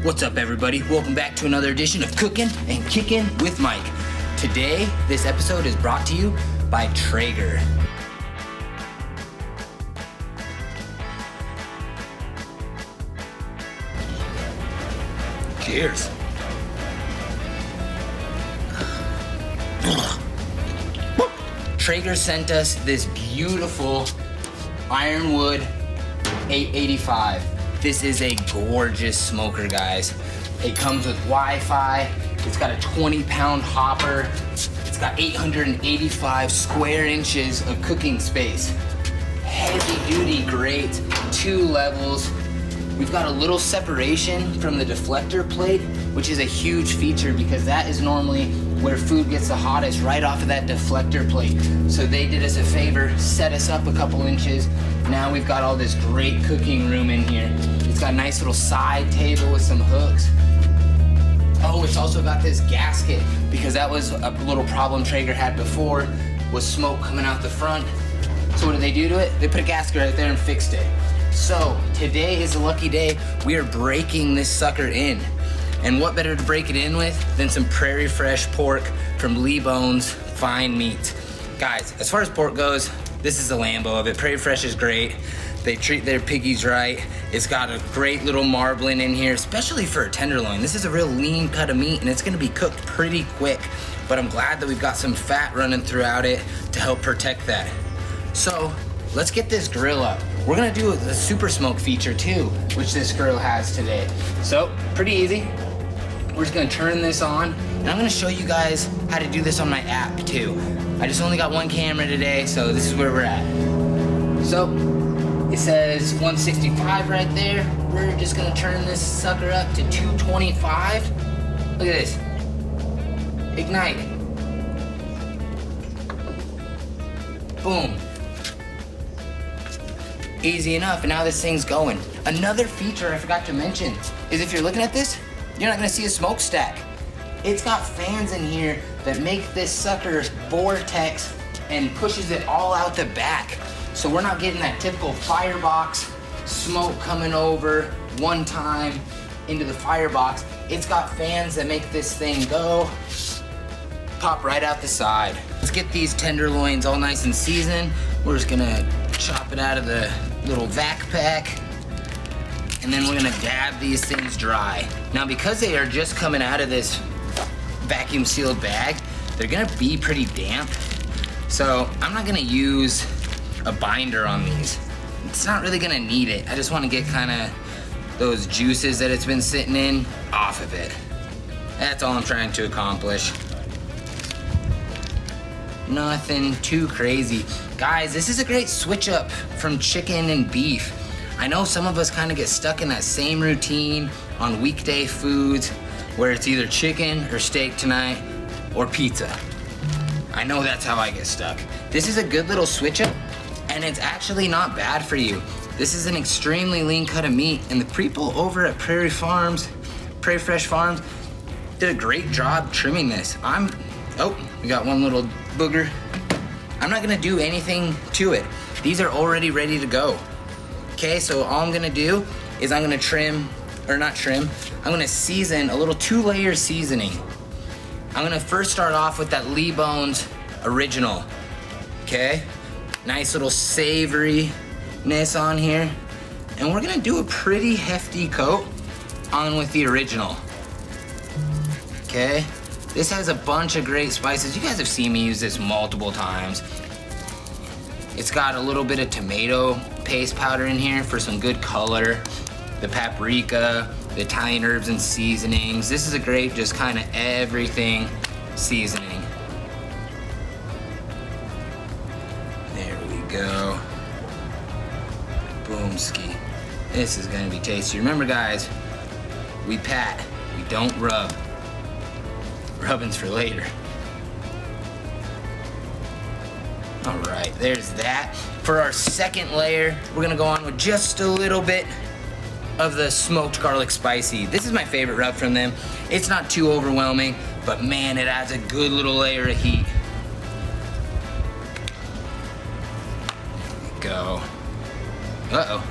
What's up, everybody? Welcome back to another edition of Cookin and Kickin with Mike. Today, this episode is brought to you by Traeger. Cheers. Traeger sent us this beautiful Ironwood 885. This is a gorgeous smoker, guys. It comes with Wi-Fi. It's got a 20-pound hopper. It's got 885 square inches of cooking space. Heavy-duty grate, 2 levels. We've got a little separation from the deflector plate, which is a huge feature because that is normally where food gets the hottest, right off of that deflector plate. So they did us a favor, set us up a couple inches. Now we've got all this great cooking room in here. It's got a nice little side table with some hooks. Oh, it's also got this gasket because that was a little problem Traeger had before, was smoke coming out the front. So what did they do to it? They put a gasket right there and fixed it. So today is a lucky day. We are breaking this sucker in. And what better to break it in with than some prairie fresh pork from Lee Bones Fine Meat. Guys, as far as pork goes, this is the Lambo of it. Prairie fresh is great. They treat their piggies right. It's got a great little marbling in here, especially for a tenderloin. This is a real lean cut of meat and it's gonna be cooked pretty quick, but I'm glad that we've got some fat running throughout it to help protect that. So let's get this grill up. We're gonna do the super smoke feature too, which this grill has today. So pretty easy. We're just gonna turn this on and I'm gonna show you guys how to do this on my app too. I just only got one camera today, so this is where we're at. So it says 165 right there. We're just gonna turn this sucker up to 225. Look at this. Ignite. Boom. Easy enough, and now this thing's going. Another feature I forgot to mention is if you're looking at this, you're not gonna see a smokestack. It's got fans in here that make this sucker vortex and pushes it all out the back. So we're not getting that typical firebox smoke coming over one time into the firebox. It's got fans that make this thing go, pop right out the side. Let's get these tenderloins all nice and seasoned. We're just gonna chop it out of the little vac pack. And then we're gonna dab these things dry. Now because they are just coming out of this vacuum sealed bag, they're gonna be pretty damp. So I'm not gonna use a binder on these. It's not really gonna need it. I just wanna get kinda those juices that it's been sitting in off of it. That's all I'm trying to accomplish. Nothing too crazy. Guys, this is a great switch up from chicken and beef. I know some of us kind of get stuck in that same routine on weekday foods where it's either chicken or steak tonight or pizza. I know that's how I get stuck. This is a good little switch up and it's actually not bad for you. This is an extremely lean cut of meat and the people over at Prairie Fresh Farms did a great job trimming this. Oh, we got one little booger. I'm not gonna do anything to it. These are already ready to go. Okay, so all I'm gonna do is I'm gonna I'm gonna season a little 2-layer seasoning. I'm gonna first start off with that Lee Bones original, okay? Nice little savoriness on here. And we're gonna do a pretty hefty coat on with the original, okay? This has a bunch of great spices. You guys have seen me use this multiple times. It's got a little bit of tomato paste powder in here for some good color. The paprika, the Italian herbs and seasonings. This is a great just kind of everything seasoning. There we go. Boomski. This is gonna be tasty. Remember guys, we pat, we don't rub. Rubbing's for later. All right, there's that. For our second layer, we're gonna go on with just a little bit of the smoked garlic spicy. This is my favorite rub from them. It's not too overwhelming, but man, it adds a good little layer of heat. There we go. Uh-oh.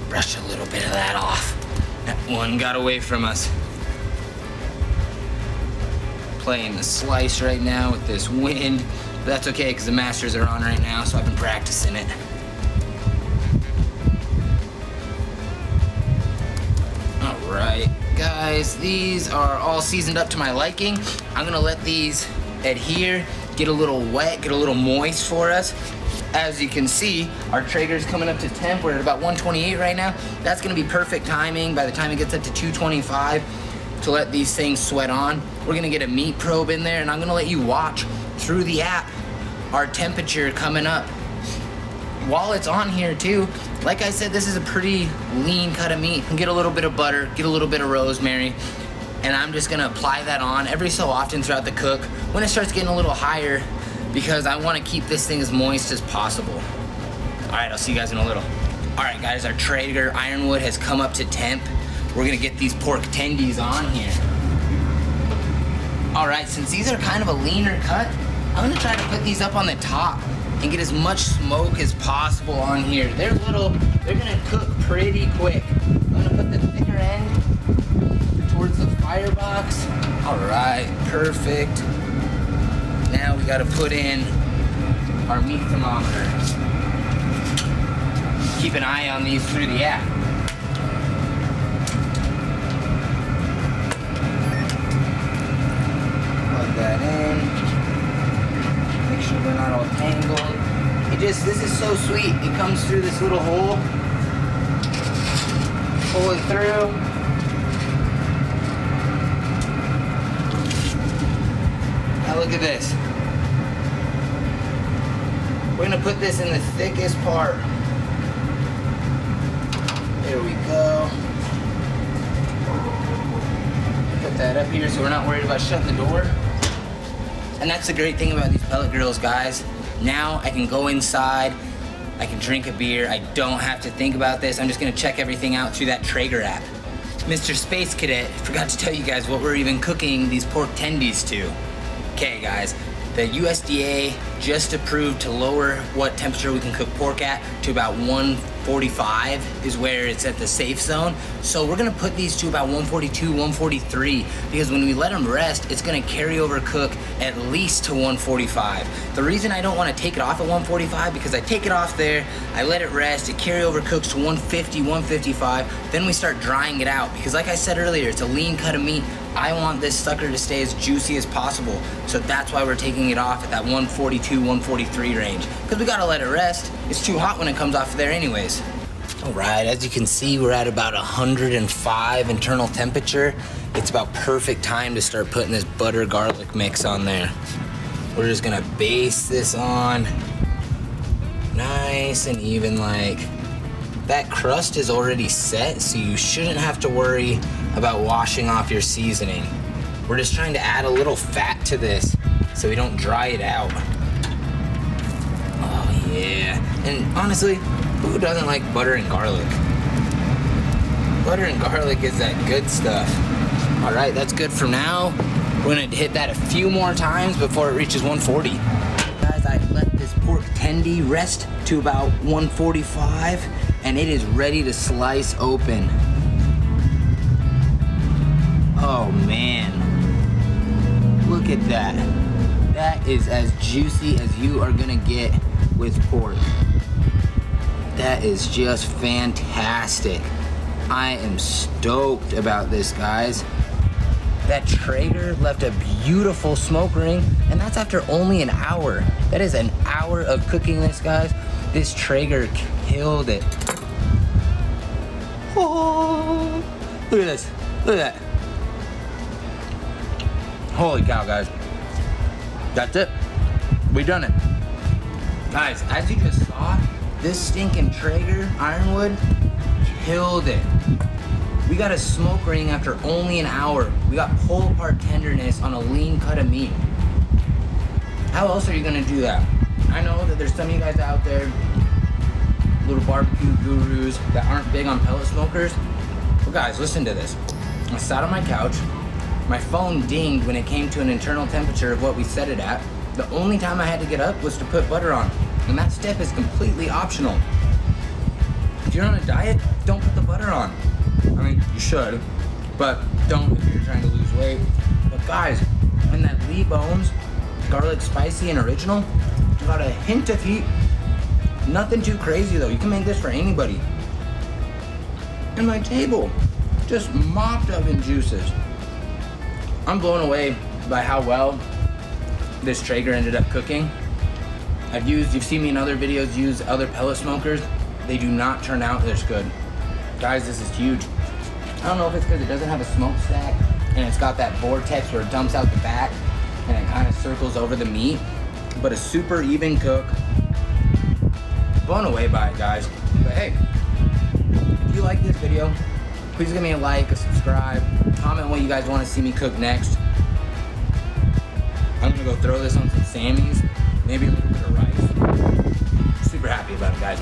Brush a little bit of that off. Now, One got away from us. Playing the slice right now with this wind. But that's okay, because the Masters are on right now, so I've been practicing it. All right, guys, these are all seasoned up to my liking. I'm gonna let these adhere, get a little wet, get a little moist for us. As you can see, our Traeger's coming up to temp. We're at about 128 right now. That's gonna be perfect timing by the time it gets up to 225 to let these things sweat on. We're gonna get a meat probe in there, and I'm gonna let you watch through the app our temperature coming up. While it's on here too, like I said, this is a pretty lean cut of meat. Get a little bit of butter, get a little bit of rosemary, and I'm just gonna apply that on every so often throughout the cook when it starts getting a little higher, because I wanna keep this thing as moist as possible. All right, I'll see you guys in a little. All right, guys, our Traeger Ironwood has come up to temp. We're gonna get these pork tendies on here. All right, since these are kind of a leaner cut, I'm gonna try to put these up on the top and get as much smoke as possible on here. They're gonna cook pretty quick. I'm gonna put the thicker end towards the firebox. All right, perfect. Now we gotta put in our meat thermometer. Keep an eye on these through the app. Plug that in. Make sure they're not all tangled. This is so sweet. It comes through this little hole. Pull it through. Now look at this. We're gonna put this in the thickest part. There we go. Put that up here so we're not worried about shutting the door. And that's the great thing about these pellet grills, guys. Now I can go inside, I can drink a beer, I don't have to think about this. I'm just gonna check everything out through that Traeger app. Mr. Space Cadet forgot to tell you guys what we're even cooking these pork tendies to. Okay, guys, the USDA just approved to lower what temperature we can cook pork at to about 145 is where it's at the safe zone. So we're gonna put these to about 142, 143, because when we let them rest, it's gonna carry over cook at least to 145. The reason I don't wanna take it off at 145, because I take it off there, I let it rest, it carry over cooks to 150, 155, then we start drying it out. Because like I said earlier, it's a lean cut of meat. I want this sucker to stay as juicy as possible. So that's why we're taking it off at that 142, 143 range. Because we gotta let it rest. It's too hot when it comes off of there anyways. All right, as you can see, we're at about 105 internal temperature. It's about perfect time to start putting this butter garlic mix on there. We're just gonna baste this on nice and even like. That crust is already set, so you shouldn't have to worry about washing off your seasoning. We're just trying to add a little fat to this so we don't dry it out. Oh yeah, and honestly, who doesn't like butter and garlic? Butter and garlic is that good stuff. All right, that's good for now. We're gonna hit that a few more times before it reaches 140. Guys, I let this pork tendy rest to about 145, and it is ready to slice open. Oh man, look at that. That is as juicy as you are gonna get with pork. That is just fantastic. I am stoked about this, guys. That Traeger left a beautiful smoke ring, and that's after only an hour. That is an hour of cooking this, guys. This Traeger killed it. Oh, look at this, look at that. Holy cow, guys. That's it, we done it. Guys, as you just saw, this stinking Traeger Ironwood killed it. We got a smoke ring after only an hour. We got pull apart tenderness on a lean cut of meat. How else are you gonna do that? I know that there's some of you guys out there, little barbecue gurus that aren't big on pellet smokers. But guys, listen to this. I sat on my couch, my phone dinged when it came to an internal temperature of what we set it at. The only time I had to get up was to put butter on. And that step is completely optional. If you're on a diet, don't put the butter on. I mean, you should, but don't if you're trying to lose weight. But guys, and that Lee Bones garlic spicy and original, got a hint of heat. Nothing too crazy though. You can make this for anybody. And my table, just mopped up in juices. I'm blown away by how well this Traeger ended up cooking. You've seen me in other videos use other pellet smokers. They do not turn out this good. Guys, this is huge. I don't know if it's because it doesn't have a smokestack and it's got that vortex where it dumps out the back and it kind of circles over the meat, but a super even cook. Blown away by it, guys. But hey, if you like this video, please give me a like, a subscribe, comment what you guys want to see me cook next. I'm gonna go throw this on some Sammy's, maybe a little bit of rice. Super happy about it, guys.